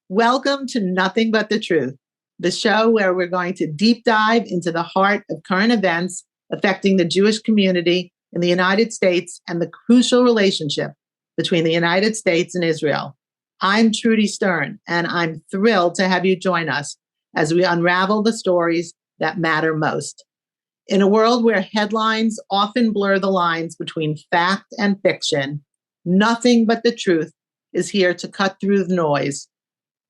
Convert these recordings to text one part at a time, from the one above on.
Welcome to Nothing But the Truth, the show where we're going to deep dive into the heart of current events affecting the Jewish community in the United States and the crucial relationship between the United States and Israel. I'm Trudy Stern, and I'm thrilled to have you join us as we unravel the stories that matter most. In a world where headlines often blur the lines between fact and fiction, Nothing But the Truth is here to cut through the noise.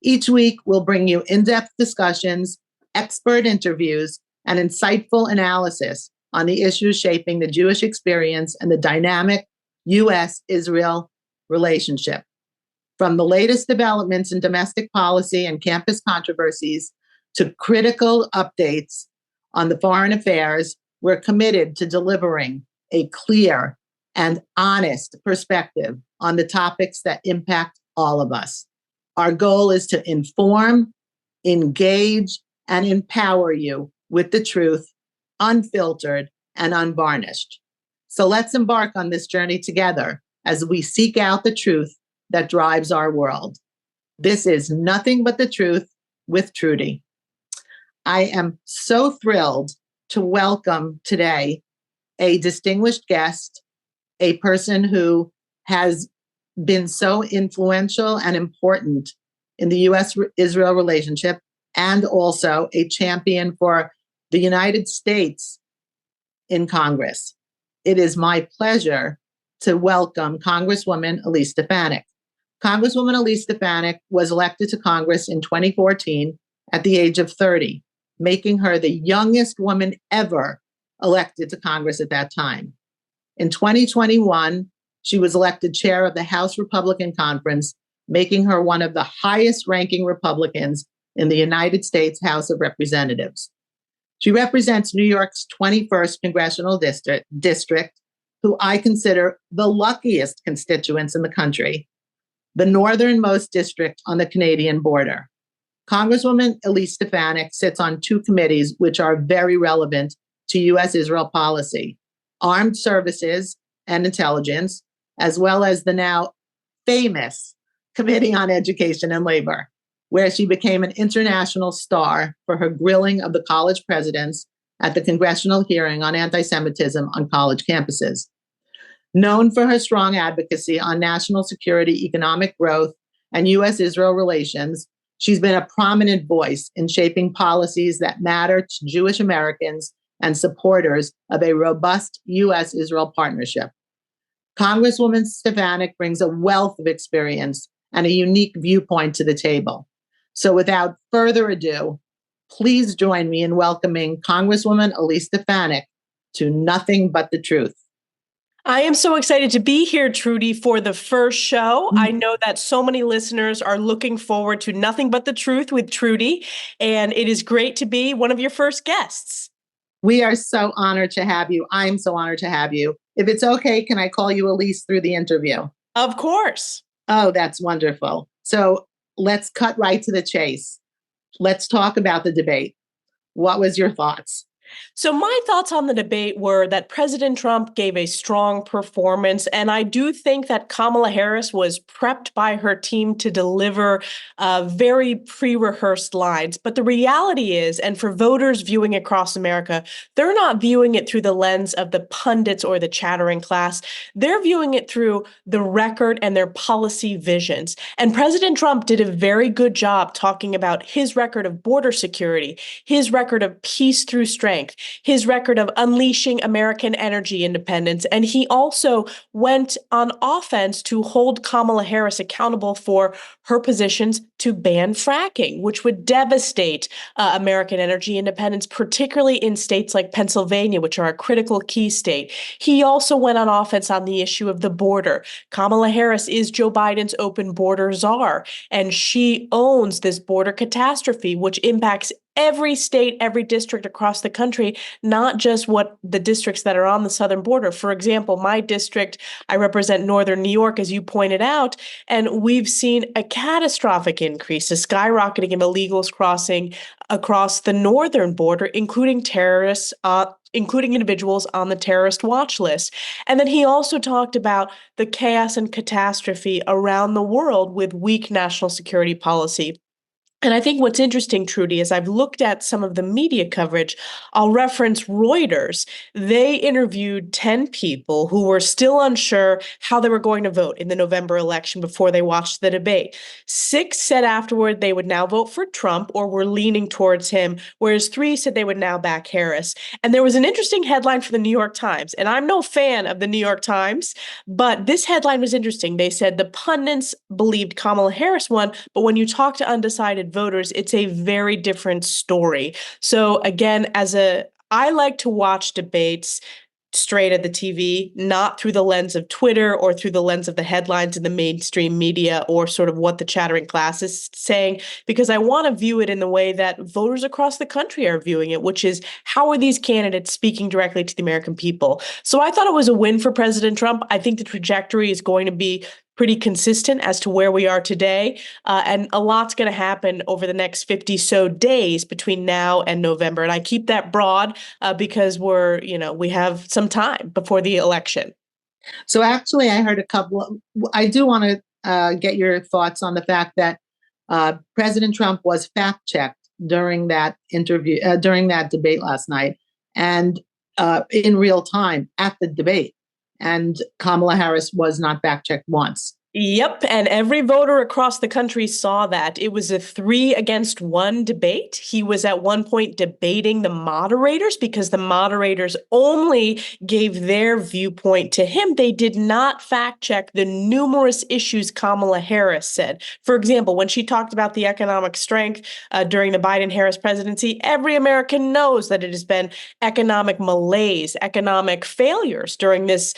Each week, we'll bring you in-depth discussions, expert interviews, and insightful analysis on the issues shaping the Jewish experience and the dynamic U.S.-Israel relationship. From the latest developments in domestic policy and campus controversies to critical updates on the foreign affairs, we're committed to delivering a clear and honest perspective on the topics that impact all of us. Our goal is to inform, engage, and empower you with the truth, unfiltered and unvarnished. So let's embark on this journey together as we seek out the truth that drives our world. This is Nothing But the Truth with Trudy. I am so thrilled to welcome today a distinguished guest, a person who has been so influential and important in the U.S.-Israel relationship, and also a champion for the United States in Congress. It is my pleasure to welcome Congresswoman Elise Stefanik. Congresswoman Elise Stefanik was elected to Congress in 2014 at the age of 30, making her the youngest woman ever elected to Congress at that time. In 2021, she was elected chair of the House Republican Conference, making her one of the highest-ranking Republicans in the United States House of Representatives. She represents New York's 21st Congressional District, who I consider the luckiest constituents in the country, the northernmost district on the Canadian border. Congresswoman Elise Stefanik sits on two committees which are very relevant to U.S.-Israel policy: Armed Services and Intelligence, as well as the now famous Committee on Education and Labor, where she became an international star for her grilling of the college presidents at the congressional hearing on anti-Semitism on college campuses. Known for her strong advocacy on national security, economic growth, and U.S.-Israel relations, she's been a prominent voice in shaping policies that matter to Jewish Americans and supporters of a robust U.S.-Israel partnership. Congresswoman Stefanik brings a wealth of experience and a unique viewpoint to the table. So without further ado, please join me in welcoming Congresswoman Elise Stefanik to Nothing But the Truth. I am so excited to be here, Trudy, for the first show. I know that so many listeners are looking forward to Nothing But the Truth with Trudy, and it is great to be one of your first guests. We are so honored to have you. I'm so honored to have you. If it's okay, can I call you Elise through the interview? Of course. Oh, that's wonderful. So let's cut right to the chase. Let's talk about the debate. What was your thoughts? So my thoughts on the debate were that President Trump gave a strong performance, and I do think that Kamala Harris was prepped by her team to deliver very pre-rehearsed lines. But the reality is, and for voters viewing across America, they're not viewing it through the lens of the pundits or the chattering class. They're viewing it through the record and their policy visions. And President Trump did a very good job talking about his record of border security, his record of peace through strength, his record of unleashing American energy independence. And he also went on offense to hold Kamala Harris accountable for her positions to ban fracking, which would devastate American energy independence, particularly in states like Pennsylvania, which are a critical key state. He also went on offense on the issue of the border. Kamala Harris is Joe Biden's open border czar, and she owns this border catastrophe, which impacts every state, every district across the country, not just what the districts that are on the southern border. For example, my district, I represent northern New York, as you pointed out, and we've seen a catastrophic increase, a skyrocketing of illegals crossing across the northern border, including terrorists, including individuals on the terrorist watch list. And then he also talked about the chaos and catastrophe around the world with weak national security policy. And I think what's interesting, Trudy, is I've looked at some of the media coverage. I'll reference Reuters. They interviewed 10 people who were still unsure how they were going to vote in the November election before they watched the debate. 6 said afterward they would now vote for Trump or were leaning towards him, whereas 3 said they would now back Harris. And there was an interesting headline for the New York Times. And I'm no fan of the New York Times, but this headline was interesting. They said the pundits believed Kamala Harris won, but when you talk to undecided voters, it's a very different story. So again, I like to watch debates straight at the TV, not through the lens of Twitter or through the lens of the headlines in the mainstream media or sort of what the chattering class is saying, because I want to view it in the way that voters across the country are viewing it, which is how are these candidates speaking directly to the American people? So I thought it was a win for President Trump. I think the trajectory is going to be pretty consistent as to where we are today. And a lot's going to happen over the next 50 so days between now and November. And I keep that broad because we have some time before the election. So actually, I heard I do want to get your thoughts on the fact that President Trump was fact checked during that interview, during that debate last night, and in real time at the debate. And Kamala Harris was not fact checked once. Yep, and every voter across the country saw that. It was a 3-against-1 debate. He was at one point debating the moderators because the moderators only gave their viewpoint to him. They did not fact check the numerous issues Kamala Harris said. For example, when she talked about the economic strength during the Biden-Harris presidency, every American knows that it has been economic malaise, economic failures during this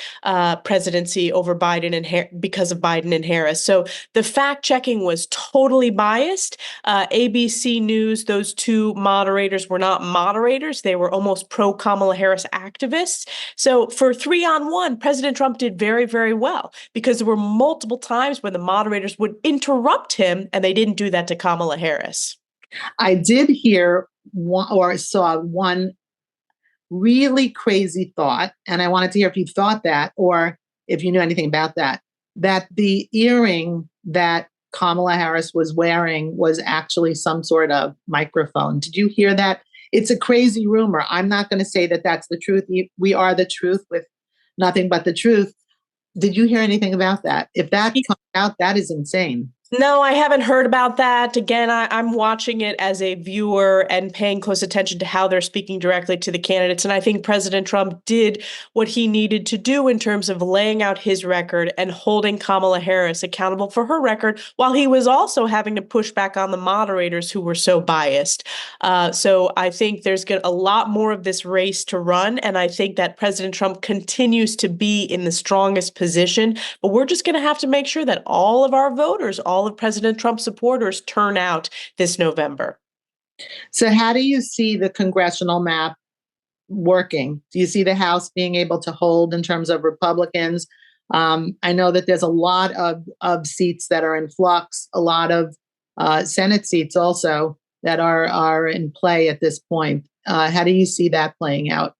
presidency over Biden and because of Biden and Harris. So the fact checking was totally biased. ABC News, those 2 moderators were not moderators. They were almost pro Kamala Harris activists. So for 3-on-1, President Trump did very, very well because there were multiple times when the moderators would interrupt him, and they didn't do that to Kamala Harris. I did hear or saw one really crazy thought, and I wanted to hear if you thought that or if you knew anything about that the earring that Kamala Harris was wearing was actually some sort of microphone. Did you hear that? It's a crazy rumor. I'm not going to say that that's the truth. We are the truth with nothing but the truth. Did you hear anything about that? If that comes out, that is insane. No, I haven't heard about that. Again, I'm watching it as a viewer and paying close attention to how they're speaking directly to the candidates. And I think President Trump did what he needed to do in terms of laying out his record and holding Kamala Harris accountable for her record, while he was also having to push back on the moderators who were so biased. So I think there's a lot more of this race to run. And I think that President Trump continues to be in the strongest position. But we're just going to have to make sure that all of our voters, all of President Trump's supporters turn out this November. So how do you see the congressional map working? Do you see the House being able to hold in terms of Republicans? I know that there's a lot of seats that are in flux, a lot of Senate seats also that are in play at this point. How do you see that playing out?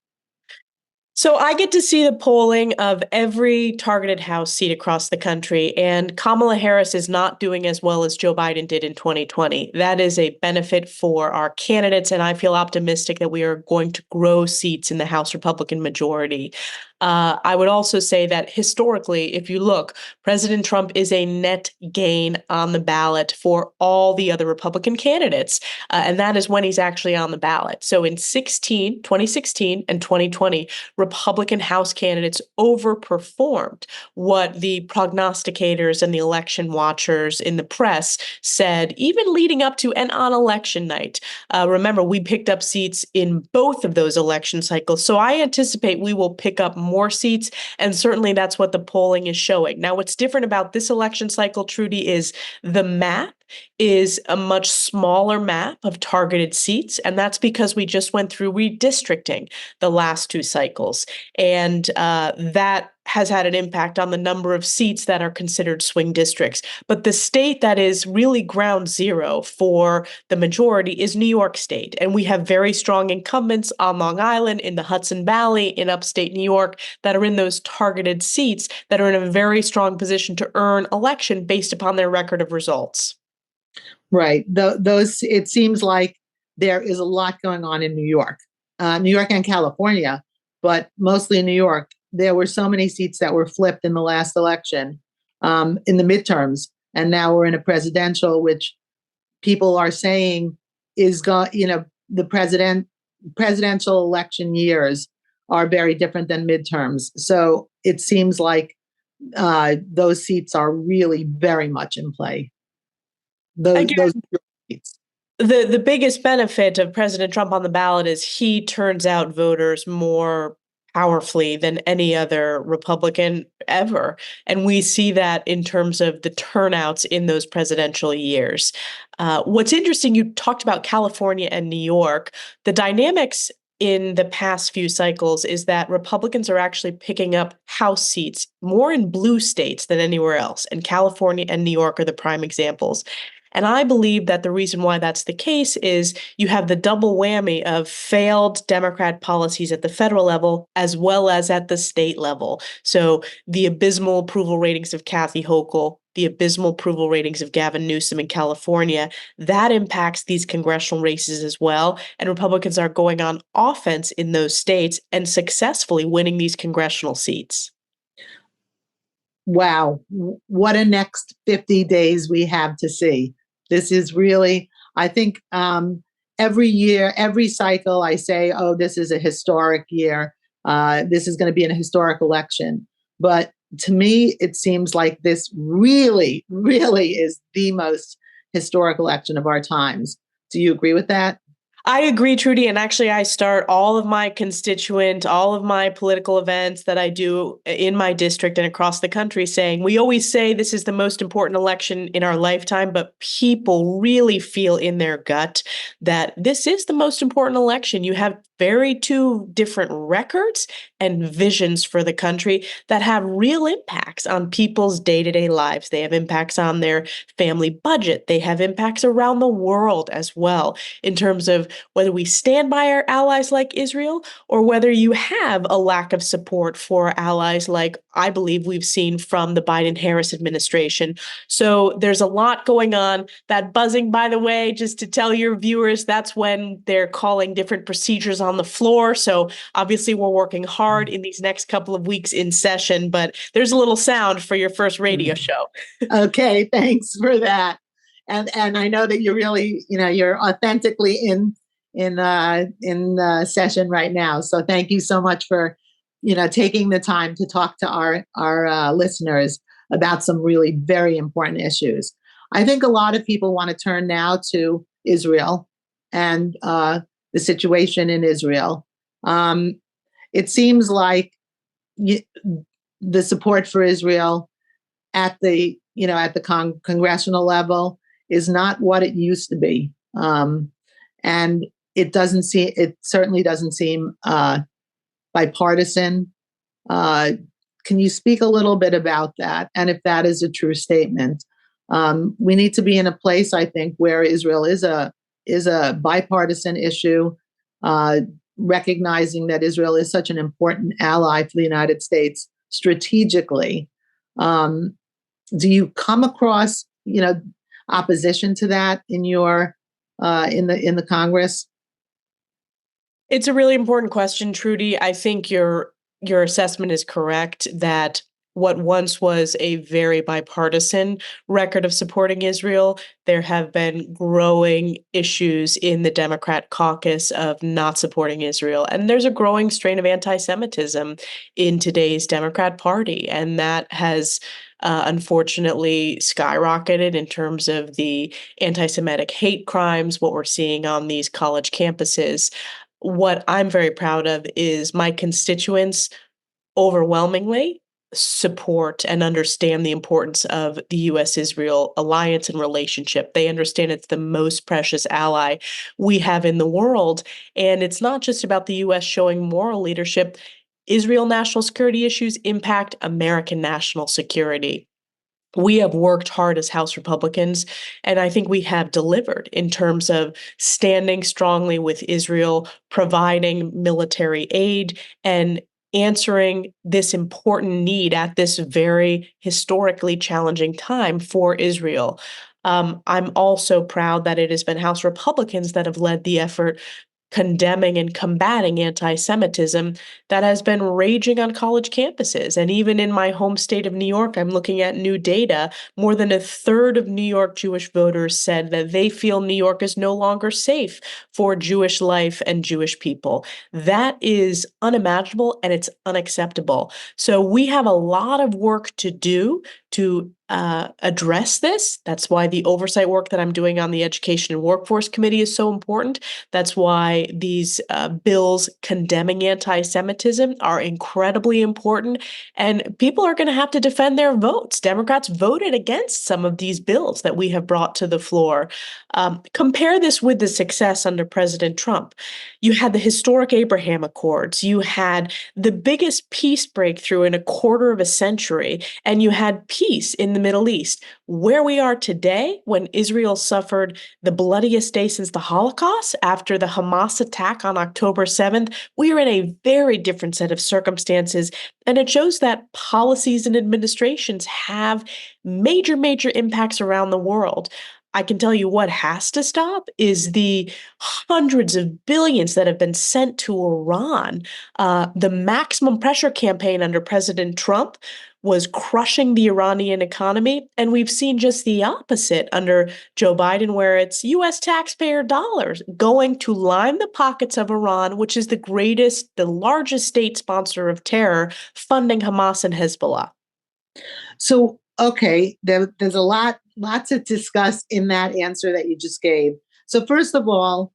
So I get to see the polling of every targeted House seat across the country, and Kamala Harris is not doing as well as Joe Biden did in 2020. That is a benefit for our candidates, and I feel optimistic that we are going to grow seats in the House Republican majority. I would also say that historically, if you look, President Trump is a net gain on the ballot for all the other Republican candidates. And that is when he's actually on the ballot. So in 2016 and 2020, Republican House candidates overperformed what the prognosticators and the election watchers in the press said, even leading up to and on election night. Remember, we picked up seats in both of those election cycles. So I anticipate we will pick up more seats, and certainly that's what the polling is showing. Now, what's different about this election cycle, Trudy, is the map is a much smaller map of targeted seats, and that's because we just went through redistricting the last 2 cycles, and that has had an impact on the number of seats that are considered swing districts. But the state that is really ground zero for the majority is New York State. And we have very strong incumbents on Long Island, in the Hudson Valley, in upstate New York, that are in those targeted seats that are in a very strong position to earn election based upon their record of results. Right. Those, it seems like there is a lot going on in New York and California, but mostly in New York. There were so many seats that were flipped in the last election, in the midterms, and now we're in a presidential, which people are saying is going. The presidential election years are very different than midterms. So it seems like those seats are really very much in play. Those seats. The biggest benefit of President Trump on the ballot is he turns out voters more powerfully than any other Republican ever. And we see that in terms of the turnouts in those presidential years. What's interesting, you talked about California and New York. The dynamics in the past few cycles is that Republicans are actually picking up House seats more in blue states than anywhere else. And California and New York are the prime examples. And I believe that the reason why that's the case is you have the double whammy of failed Democrat policies at the federal level as well as at the state level. So the abysmal approval ratings of Kathy Hochul, the abysmal approval ratings of Gavin Newsom in California, that impacts these congressional races as well. And Republicans are going on offense in those states and successfully winning these congressional seats. Wow, what a next 50 days we have to see. This is really, I think, every year, every cycle, I say, oh, this is a historic year. This is going to be a historic election. But to me, it seems like this really, really is the most historic election of our times. Do you agree with that? I agree, Trudy. And actually, I start all of my all of my political events that I do in my district and across the country saying, we always say this is the most important election in our lifetime, but people really feel in their gut that this is the most important election. You have very two different records and visions for the country that have real impacts on people's day-to-day lives. They have impacts on their family budget. They have impacts around the world as well, in terms of whether we stand by our allies like Israel or whether you have a lack of support for allies like I believe we've seen from the Biden-Harris administration. So there's a lot going on. That buzzing, by the way, just to tell your viewers, that's when they're calling different procedures on the floor. So obviously we're working hard in these next couple of weeks in session, but there's a little sound for your first radio show. Okay, thanks for that. And I know that you're really, you're authentically in session right now. So thank you so much for, taking the time to talk to our listeners about some really very important issues. I think a lot of people want to turn now to Israel and the situation in Israel. It seems like the support for Israel at the congressional level is not what it used to be, and it certainly doesn't seem bipartisan. Can you speak a little bit about that, and if that is a true statement? We need to be in a place, I think, where Israel is a bipartisan issue, recognizing that Israel is such an important ally for the United States strategically. Do you come across, opposition to that in your in the Congress? It's a really important question, Trudy. I think your assessment is correct that what once was a very bipartisan record of supporting Israel, there have been growing issues in the Democrat caucus of not supporting Israel. And there's a growing strain of anti-Semitism in today's Democrat Party. And that has unfortunately skyrocketed in terms of the anti-Semitic hate crimes, what we're seeing on these college campuses. What I'm very proud of is my constituents overwhelmingly support and understand the importance of the US-Israel alliance and relationship. They understand it's the most precious ally we have in the world. And it's not just about the US showing moral leadership. Israel national security issues impact American national security. We have worked hard as House Republicans, and I think we have delivered in terms of standing strongly with Israel, providing military aid, and answering this important need at this very historically challenging time for Israel. I'm also proud that it has been House Republicans that have led the effort condemning and combating anti-Semitism that has been raging on college campuses. And even in my home state of New York, I'm looking at new data. More than a third of New York Jewish voters said that they feel New York is no longer safe for Jewish life and Jewish people. That is unimaginable and it's unacceptable. So we have a lot of work to do to address this. That's why the oversight work that I'm doing on the Education and Workforce Committee is so important. That's why these bills condemning anti-Semitism are incredibly important. And people are going to have to defend their votes. Democrats voted against some of these bills that we have brought to the floor. Compare this with the success under President Trump. You had the historic Abraham Accords. You had the biggest peace breakthrough in a quarter of a century, and you had peace in the Middle East. Where we are today, when Israel suffered the bloodiest day since the Holocaust after the Hamas attack on October 7th, we are in a very different set of circumstances. And it shows that policies and administrations have major, major impacts around the world. I can tell you what has to stop is the hundreds of billions that have been sent to Iran. The maximum pressure campaign under President Trump was crushing the Iranian economy. And we've seen just the opposite under Joe Biden, where it's US taxpayer dollars going to line the pockets of Iran, which is the largest state sponsor of terror, funding Hamas and Hezbollah. So, okay, there's lots to discuss in that answer that you just gave. So, first of all,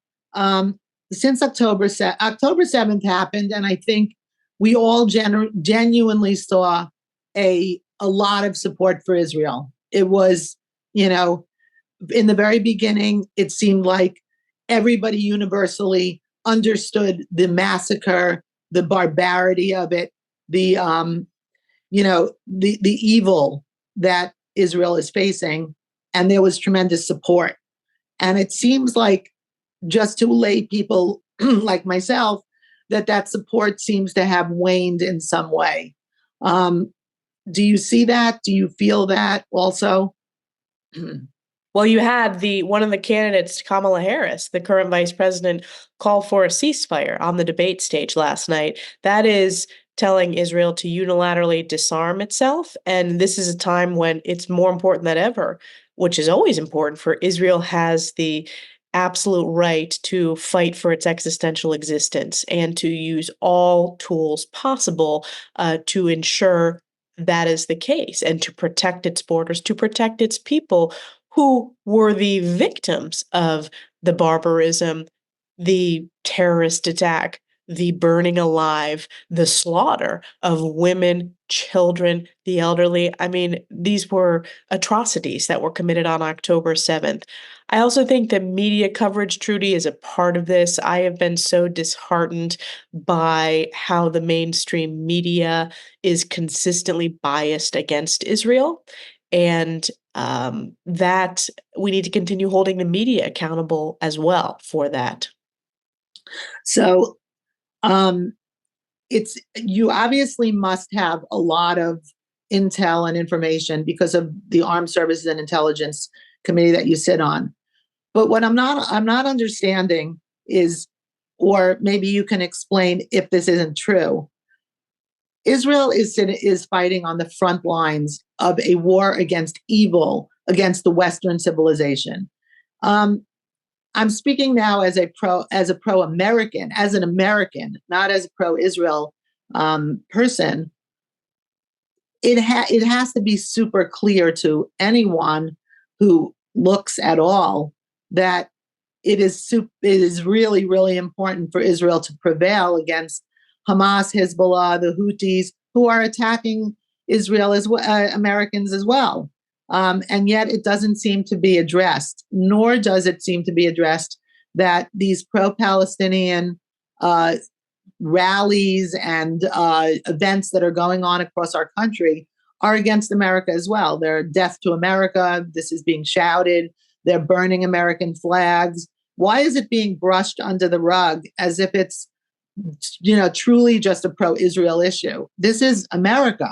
since October 7th happened, and I think we all genuinely saw a lot of support for Israel. It was, in the very beginning, it seemed like everybody universally understood the massacre, the barbarity of it, the evil that Israel is facing, and there was tremendous support. And it seems like, just to lay people like myself, that support seems to have waned in some way. Do you see that? Do you feel that also? Well, you had one of the candidates, Kamala Harris, the current vice president, call for a ceasefire on the debate stage last night. That is telling Israel to unilaterally disarm itself. And this is a time when it's more important than ever, which is always important, for Israel has the absolute right to fight for its existential existence and to use all tools possible to ensure that is the case, and to protect its borders, to protect its people who were the victims of the barbarism, the terrorist attack, the burning alive, the slaughter of women, children, the elderly. I mean, these were atrocities that were committed on October 7th. I also think that media coverage, Trudy, is a part of this. I have been so disheartened by how the mainstream media is consistently biased against Israel. And that we need to continue holding the media accountable as well for that. So, you obviously must have a lot of intel and information because of the Armed Services and Intelligence Committee that you sit on. But what I'm not understanding is, or maybe you can explain if this isn't true, Israel is fighting on the front lines of a war against evil, against the Western civilization. I'm speaking now as a pro-American, as an American, not as a pro-Israel person. It has to be super clear to anyone who looks at all that it is really, really important for Israel to prevail against Hamas, Hezbollah, the Houthis, who are attacking Israel as Americans as well. And yet it doesn't seem to be addressed, nor does it seem to be addressed that these pro-Palestinian rallies and events that are going on across our country are against America as well. They're death to America. This is being shouted. They're burning American flags. Why is it being brushed under the rug as if it's, truly just a pro-Israel issue? This is America.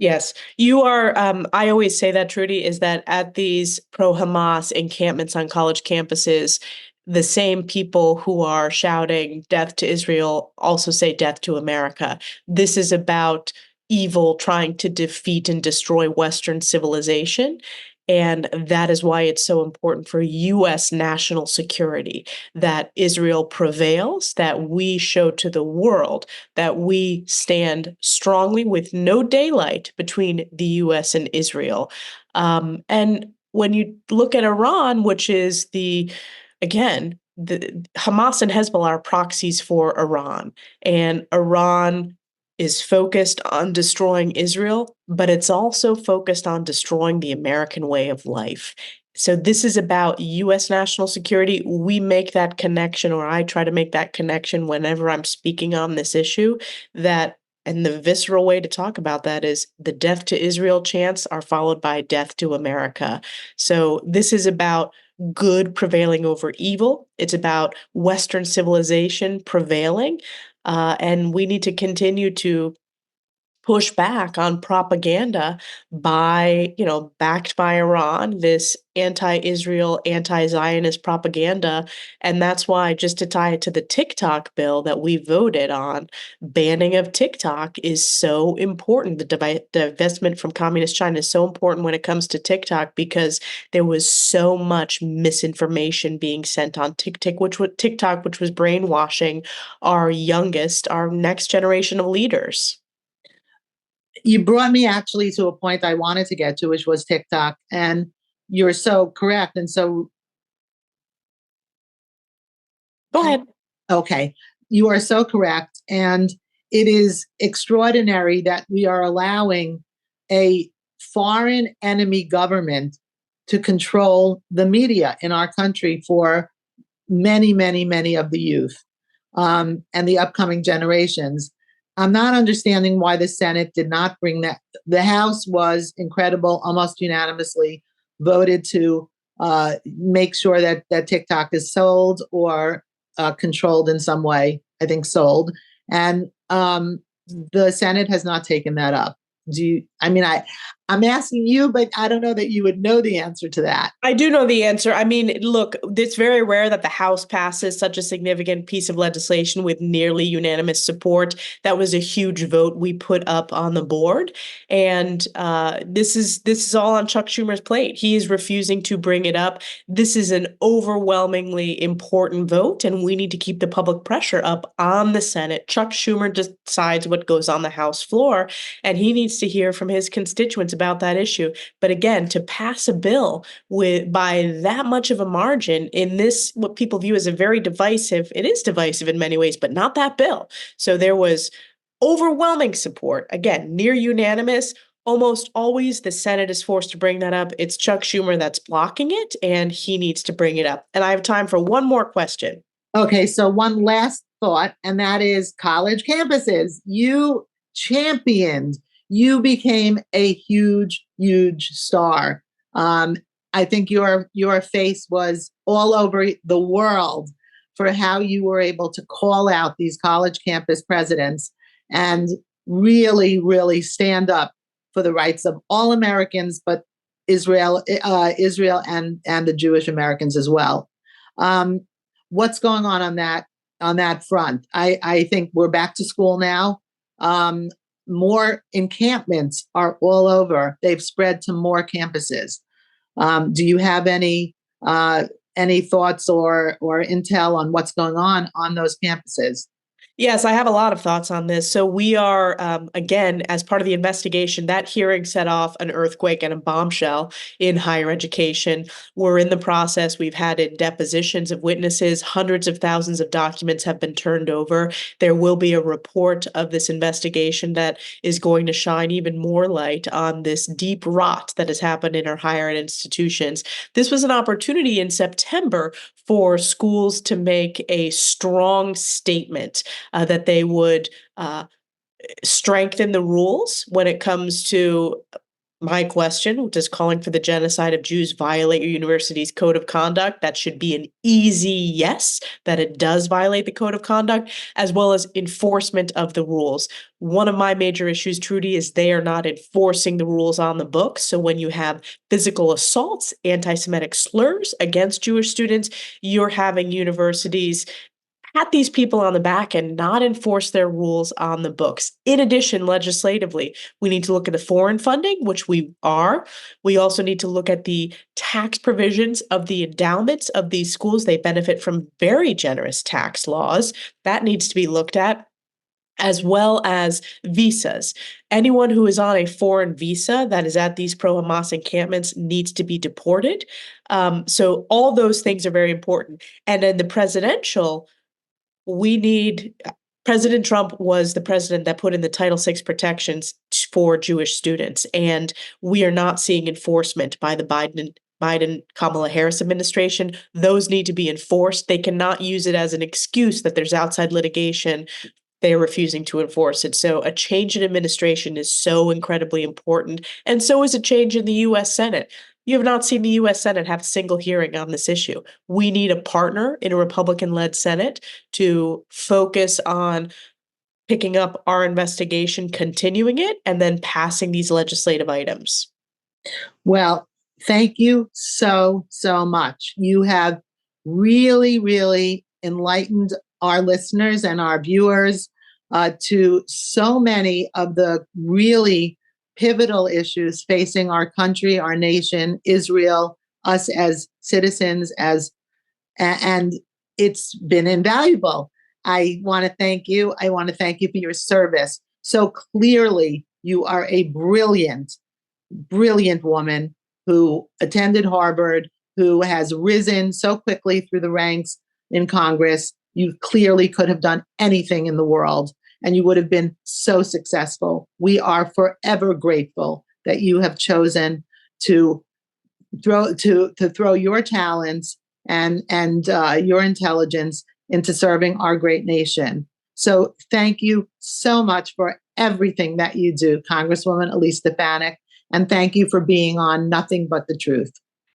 Yes, you are. I always say that, Trudy, is that at these pro Hamas encampments on college campuses, the same people who are shouting death to Israel also say death to America. This is about evil trying to defeat and destroy Western civilization. And that is why it's so important for US national security that Israel prevails, that we show to the world that we stand strongly with no daylight between the US and Israel. And when you look at Iran, which is the Hamas and Hezbollah are proxies for Iran, and Iran is focused on destroying Israel, but it's also focused on destroying the American way of life. So this is about US national security. We make that connection, or I try to make that connection whenever I'm speaking on this issue, that and the visceral way to talk about that is the death to Israel chants are followed by death to America. So this is about good prevailing over evil. It's about Western civilization prevailing. And we need to continue to push back on propaganda by, backed by Iran, this anti-Israel, anti-Zionist propaganda. And that's why, just to tie it to the TikTok bill that we voted on, banning of TikTok is so important. The divestment from communist China is so important when it comes to TikTok because there was so much misinformation being sent on TikTok, which was brainwashing our next generation of leaders. You brought me actually to a point I wanted to get to, which was TikTok. And you're so correct. And so, go ahead. Okay. You are so correct. And it is extraordinary that we are allowing a foreign enemy government to control the media in our country for many, many, many of the youth and the upcoming generations. I'm not understanding why the Senate did not bring that. The House was incredible, almost unanimously voted to make sure that TikTok is sold or controlled in some way. I think sold, and the Senate has not taken that up. I'm asking you, but I don't know that you would know the answer to that. I do know the answer. I mean, look, it's very rare that the House passes such a significant piece of legislation with nearly unanimous support. That was a huge vote we put up on the board, and this is all on Chuck Schumer's plate. He is refusing to bring it up. This is an overwhelmingly important vote, and we need to keep the public pressure up on the Senate. Chuck Schumer decides what goes on the House floor, and he needs to hear from his constituents about that issue. But again, to pass a bill by that much of a margin in this, what people view as it is divisive in many ways, but not that bill. So there was overwhelming support, again, near unanimous. Almost always the Senate is forced to bring that up. It's Chuck Schumer that's blocking it, and he needs to bring it up. And I have time for one more question. Okay, so one last thought, and that is college campuses. You championed, you became a huge, huge star. I think your face was all over the world for how you were able to call out these college campus presidents and really, really stand up for the rights of all Americans, but Israel and the Jewish Americans as well. What's going on that front? I think we're back to school now. More encampments are all over. They've spread to more campuses. Do you have any thoughts or intel on what's going on those campuses? Yes, I have a lot of thoughts on this. So we are, again, as part of the investigation, that hearing set off an earthquake and a bombshell in higher education. We're in the process. We've had depositions of witnesses. Hundreds of thousands of documents have been turned over. There will be a report of this investigation that is going to shine even more light on this deep rot that has happened in our higher ed institutions. This was an opportunity in September for schools to make a strong statement that they would strengthen the rules when it comes to my question, does calling for the genocide of Jews violate your university's code of conduct? That should be an easy yes, that it does violate the code of conduct, as well as enforcement of the rules. One of my major issues, Trudy, is they are not enforcing the rules on the books. So when you have physical assaults, anti-Semitic slurs against Jewish students, you're having universities pat these people on the back and not enforce their rules on the books. In addition, legislatively, we need to look at the foreign funding, which we are. We also need to look at the tax provisions of the endowments of these schools. They benefit from very generous tax laws. That needs to be looked at, as well as visas. Anyone who is on a foreign visa that is at these pro-Hamas encampments needs to be deported. So all those things are very important. And then the presidential, we need President Trump was the president that put in the Title VI protections for Jewish students, and we are not seeing enforcement by the Biden Kamala Harris administration. Those need to be enforced. They cannot use it as an excuse that there's outside litigation. They are refusing to enforce it. So a change in administration is so incredibly important, and so is a change in the U.S. Senate. You have not seen the U.S. Senate have a single hearing on this issue. We need a partner in a Republican-led Senate to focus on picking up our investigation, continuing it, and then passing these legislative items. Well, thank you so, so much. You have really, really enlightened our listeners and our viewers to so many of the really pivotal issues facing our country, our nation, Israel, us as citizens, and it's been invaluable. I want to thank you. I want to thank you for your service. So clearly, you are a brilliant, brilliant woman who attended Harvard, who has risen so quickly through the ranks in Congress. You clearly could have done anything in the world, and you would have been so successful. We are forever grateful that you have chosen to throw your talents and your intelligence into serving our great nation. So thank you so much for everything that you do, Congresswoman Elise Stefanik, and thank you for being on Nothing But the Truth.